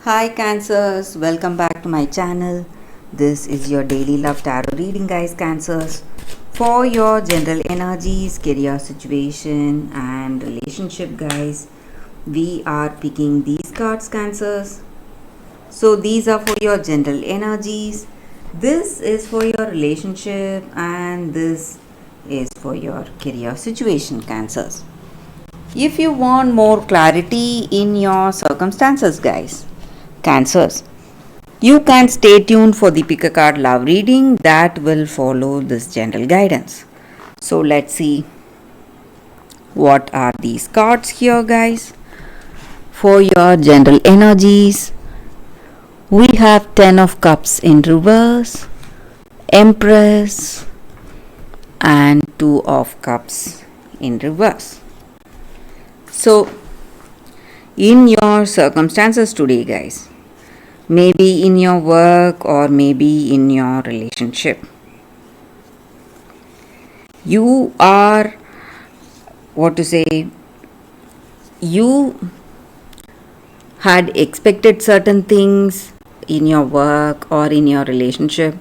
Hi Cancers, welcome back to my channel. This is your daily love tarot reading, guys. Cancers, for your general energies, career situation and relationship, guys. We are picking these cards, Cancers. So these are for your general energies. This is for your relationship and this is for your career situation, Cancers. If you want more clarity in your circumstances, guys, Cancers, you can stay tuned for the pick a card love reading that will follow this general guidance. So let's see what are these cards here, guys. For your general energies, we have 10 of cups in reverse, Empress and 2 of cups in reverse. So in your circumstances today, guys, maybe in your work or maybe in your relationship, you are, you had expected certain things in your work or in your relationship.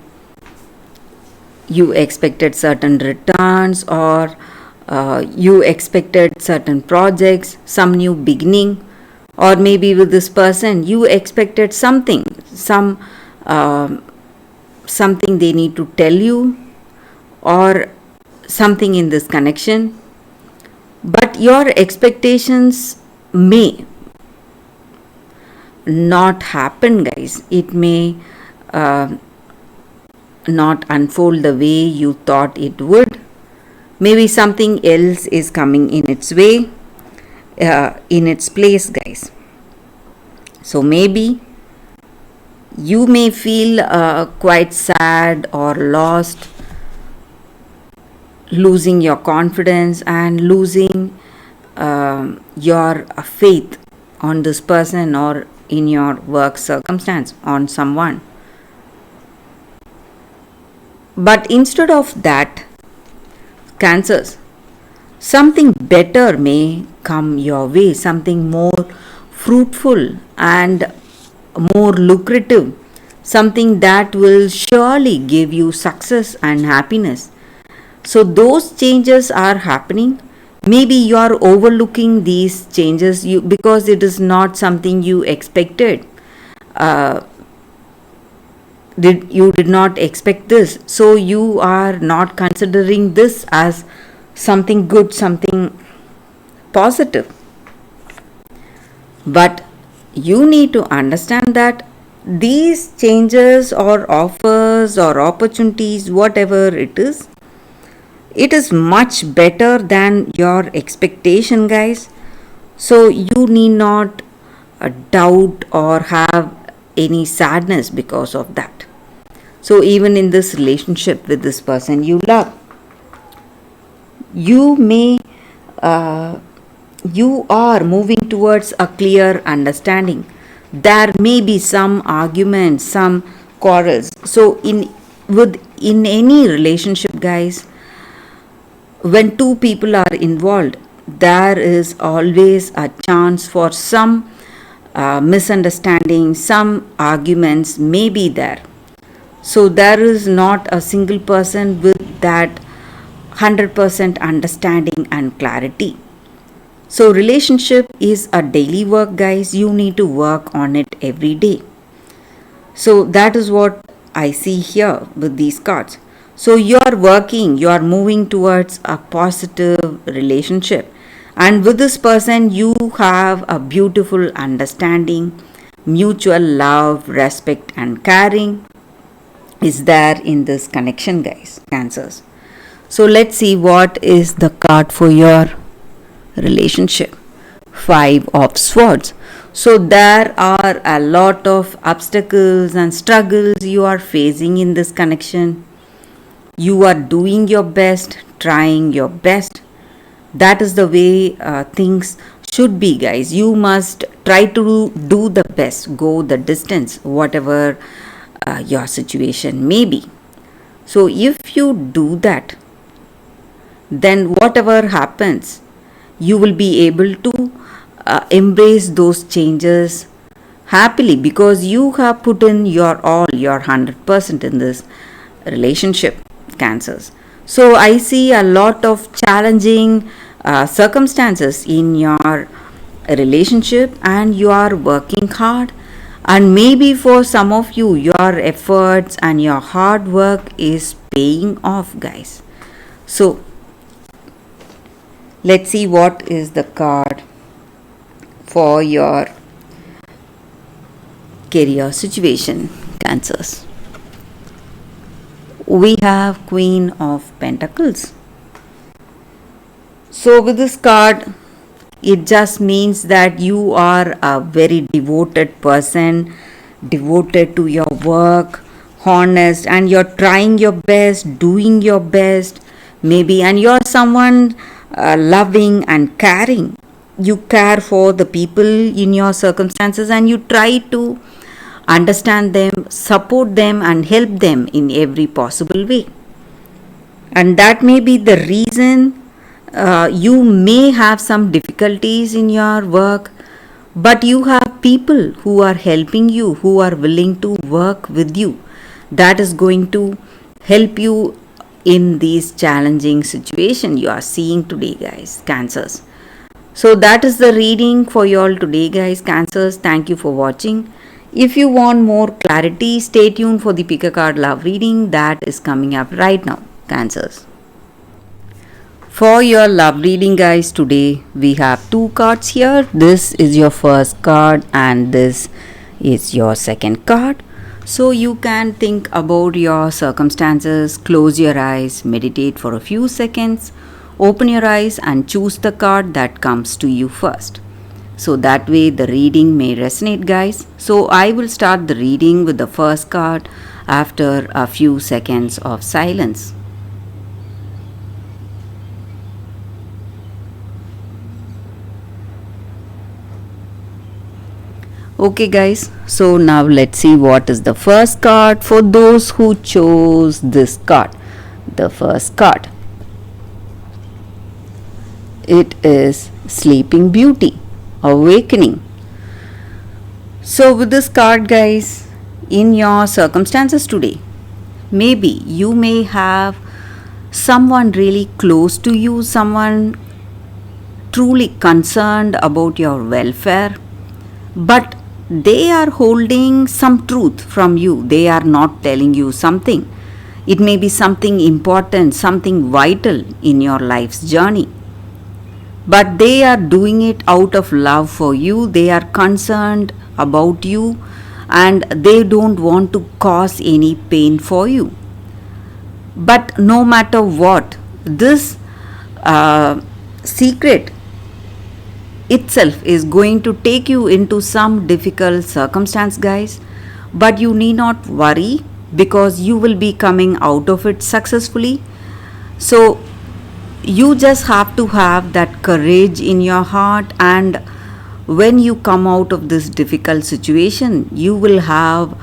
You expected certain returns or you expected certain projects, some new beginning, or maybe with this person you expected something they need to tell you or something in this connection, but your expectations may not happen, guys. It may not unfold the way you thought it would. Maybe something else is coming in its way, in its place, guys. So maybe you may feel quite sad or lost, losing your confidence and losing your faith on this person or in your work circumstance on someone. But instead of that, Cancers, something better may come your way, something more fruitful and more lucrative, something that will surely give you success and happiness. So those changes are happening. Maybe you are overlooking these changes because it is not something you expected. You did not expect this, so you are not considering this as something good, something positive. But you need to understand that these changes or offers or opportunities, whatever it is much better than your expectation, guys. So you need not doubt or have any sadness because of that. So even in this relationship with this person you love, you are moving towards a clear understanding. There may be some arguments, some quarrels. So in any relationship, guys, when two people are involved, there is always a chance for some misunderstanding, some arguments may be there. So there is not a single person with that 100% understanding and clarity. So relationship is a daily work, guys. You need to work on it every day. So that is what I see here with these cards. So you are working, you are moving towards a positive relationship. And with this person, you have a beautiful understanding, mutual love, respect and caring is there in this connection, guys, Cancers. So let's see what is the card for your relationship. 5 of Swords. So there are a lot of obstacles and struggles you are facing in this connection. You are doing your best, trying your best. That is the way things should be, guys. You must try to do the best, go the distance, whatever your situation may be. So if you do that, then whatever happens, you will be able to embrace those changes happily because you have put in your all, your 100% in this relationship, Cancers. So I see a lot of challenging circumstances in your relationship and you are working hard, and maybe for some of you your efforts and your hard work is paying off, guys. So let's see what is the card for your career situation, Cancers. We have Queen of Pentacles. So with this card, it just means that you are a very devoted person, devoted to your work, honest, and you're trying your best, doing your best, maybe, and you're someone loving and caring. You care for the people in your circumstances and you try to understand them, support them, and help them in every possible way. And that may be the reason you may have some difficulties in your work, but you have people who are helping you, who are willing to work with you. That is going to help you in these challenging situation you are seeing today, guys, Cancers. So that is the reading for you all today, guys, Cancers. Thank you for watching. If you want more clarity, stay tuned for the pick a card love reading that is coming up right now, Cancers. For your love reading, guys, today we have two cards here. This is your first card and this is your second card. So you can think about your circumstances, close your eyes, meditate for a few seconds, open your eyes and choose the card that comes to you first. So that way the reading may resonate, guys. So I will start the reading with the first card after a few seconds of silence. Okay, guys, so now let's see what is the first card for those who chose this card. The first card, it is Sleeping Beauty, Awakening. So with this card, guys, in your circumstances today, maybe you may have someone really close to you, someone truly concerned about your welfare, but they are holding some truth from you. They are not telling you something. It may be something important, something vital in your life's journey. But they are doing it out of love for you. They are concerned about you and they don't want to cause any pain for you. But no matter what, this secret itself is going to take you into some difficult circumstance, guys, but you need not worry because you will be coming out of it successfully. So you just have to have that courage in your heart, and when you come out of this difficult situation you will have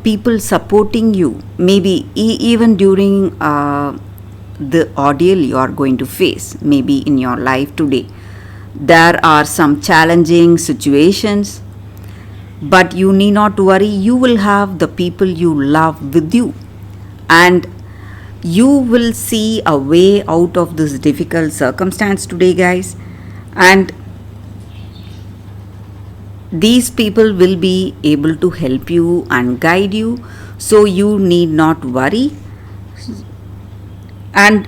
people supporting you, maybe even during the ordeal you are going to face, maybe in your life today. There are some challenging situations, but you need not worry. You will have the people you love with you, and you will see a way out of this difficult circumstance today, guys. And these people will be able to help you and guide you, so you need not worry. And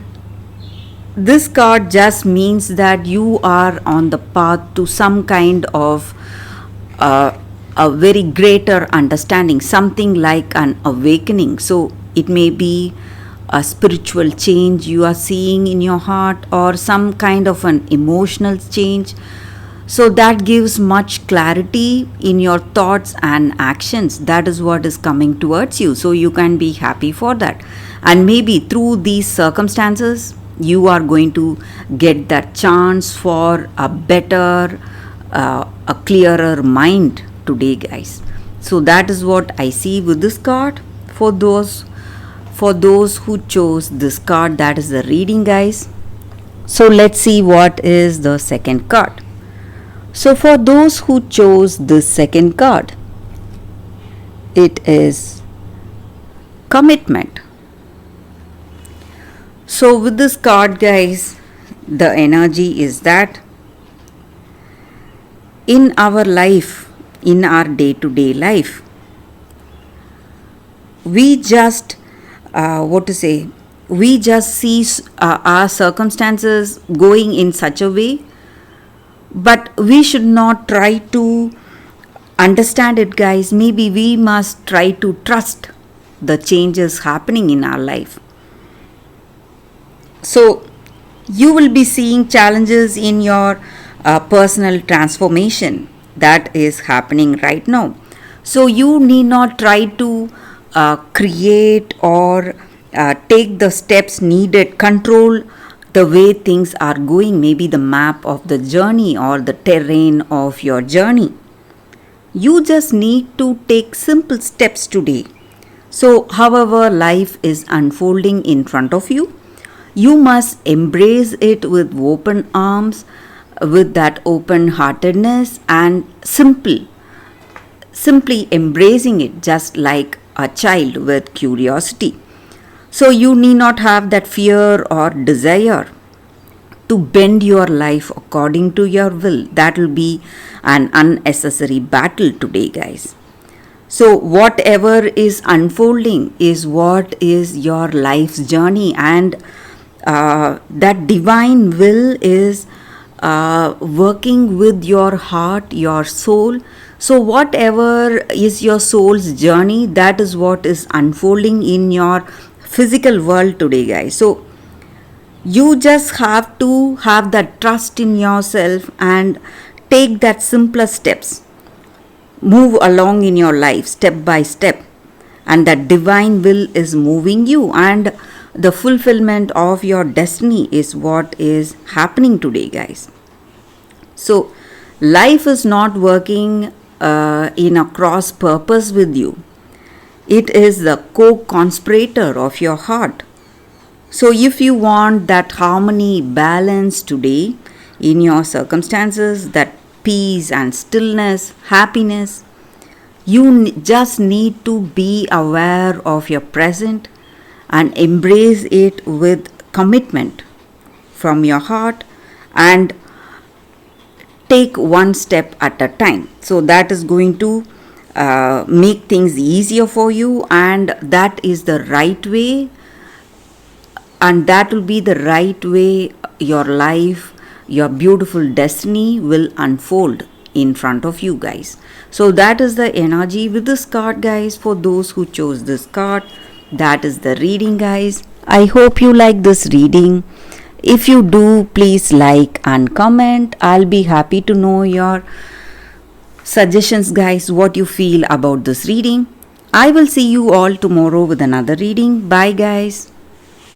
this card just means that you are on the path to some kind of a very greater understanding, something like an awakening. So it may be a spiritual change you are seeing in your heart, or some kind of an emotional change. So that gives much clarity in your thoughts and actions. That is what is coming towards you. So you can be happy for that. And maybe through these circumstances, you are going to get that chance for a better, a clearer mind today, guys. So that is what I see with this card. For those who chose this card, that is the reading, guys. So let's see what is the second card. So for those who chose this second card, it is commitment. So, with this card, guys, the energy is that in our life, in our day to day life, we just, we just see our circumstances going in such a way, but we should not try to understand it, guys. Maybe we must try to trust the changes happening in our life. So, you will be seeing challenges in your personal transformation that is happening right now. So, you need not try to create or take the steps needed, control the way things are going, maybe the map of the journey or the terrain of your journey. You just need to take simple steps today. So, however life is unfolding in front of you, you must embrace it with open arms, with that open heartedness, and simply embracing it just like a child with curiosity. So, you need not have that fear or desire to bend your life according to your will. That will be an unnecessary battle today, guys. So, whatever is unfolding is what is your life's journey, and that divine will is working with your heart, your soul. So, whatever is your soul's journey, that is what is unfolding in your physical world today, guys. So, you just have to have that trust in yourself and take that simpler steps. Move along in your life step by step, and that divine will is moving you, and the fulfillment of your destiny is what is happening today, guys. So, life is not working in a cross purpose with you. It is the co-conspirator of your heart. So, if you want that harmony, balance today in your circumstances, that peace and stillness, happiness, you just need to be aware of your present and embrace it with commitment from your heart, and take one step at a time. So, that is going to make things easier for you, and that is the right way, and that will be the right way your life, your beautiful destiny will unfold in front of you, guys. So, that is the energy with this card, guys. For those who chose this card, that is the reading, guys. I hope you like this reading. If you do, please like and comment. I'll be happy to know your suggestions, guys, what you feel about this reading. I will see you all tomorrow with another reading. Bye, guys.